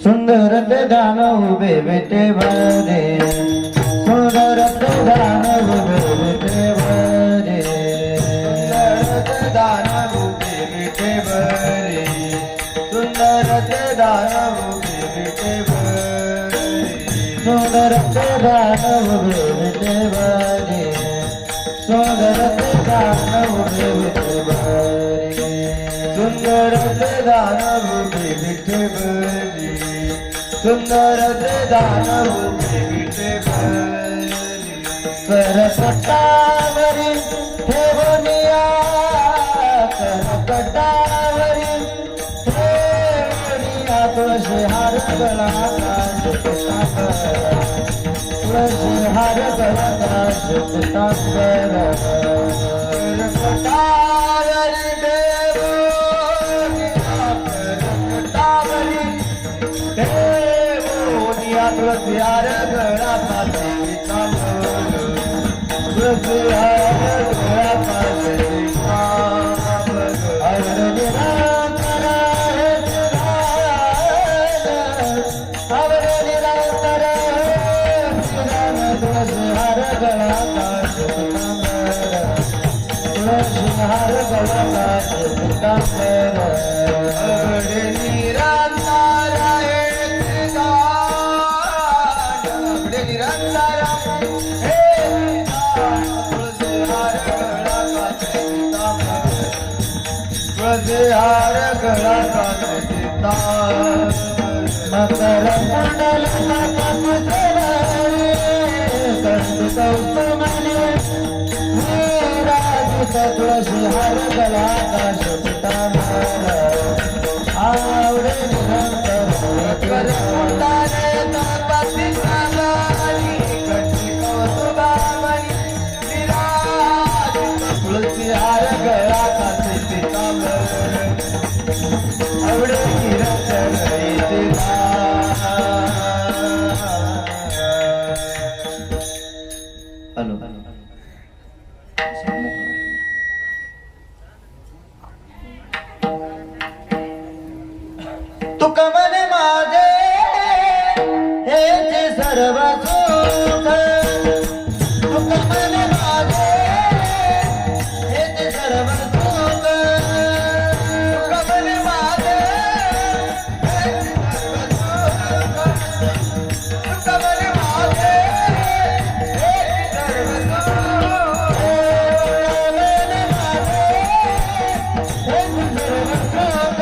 सुंदर ते दान उभे विटेवरे सुंदर ते दान उभे विटेवरे सुंदर ते दान उभे विटेवरे सुंदर ते दान उभे विटेवरे सुंदर ते दान उभे विटेवरे सुंदर ते दान उभे विटेवरे सुंदर ते दान उभे विटेवरे सुंदर ते दान उभे विटेवरे करकटावरी ठेवनिया करकटावरी ठेवनिया तुळशी हार गळा तुळशी हार गळा करकटावरी तुळशी हार गळा पाते तुळशी हार गळा पाते हर निरंतर हर निरंतर तुळशी हार गळा पाते तुळशी हार गळा पाते हार गळा कांता मकर कुंडल तुळशी हार गळा कांता आवडे निरंतर मकर कुंडले तापती सागारी कटी कौतुभामणी विराजित तुळशी हार गळा कांता आवडे निरंतर हॅलो तुका म्हणे माझे हेचे सर्व सुख तुका म्हणे माझे हेचे सर्व सुख तुका म्हणे माझे हेचे सर्व सुख तुका म्हणे माझे हेचे सर्व सुख म्हणे माझे हेचे सर्व सुख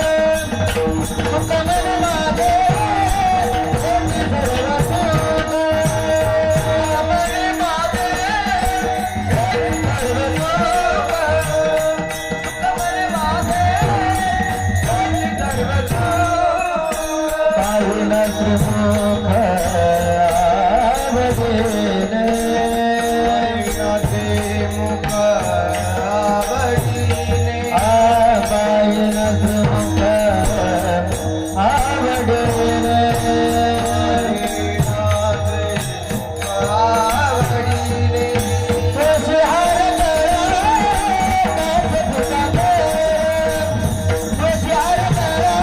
तुका म्हणे माझे हेचे सर्व सुख म्हणे माझे हेचे सर्व सुख म्हणे माझे हेचे सर्व सुख पाहुन श्रीमुख आवडीने विनाचे मुख आवडीने पाहुन श्रीमुख आवडीने आवडीने तुळशी हार गळा तुळशी हार गळा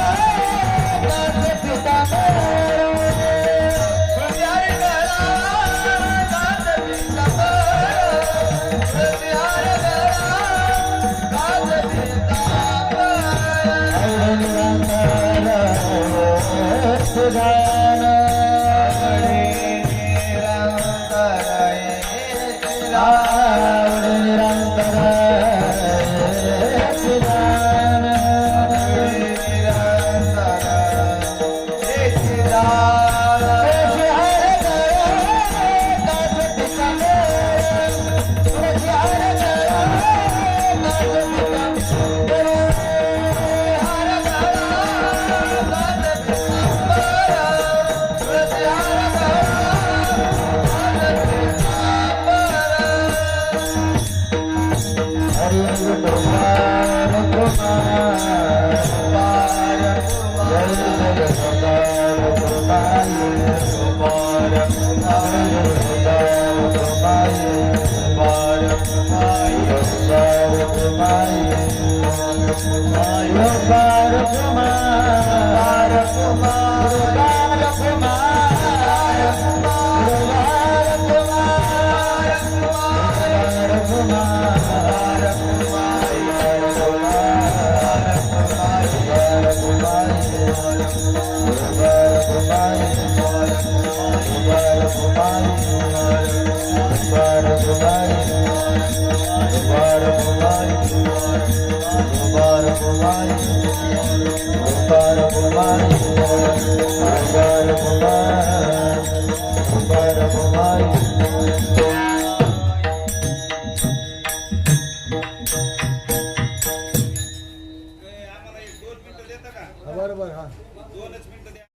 बरोबर हा 2 मिनिटं द्या.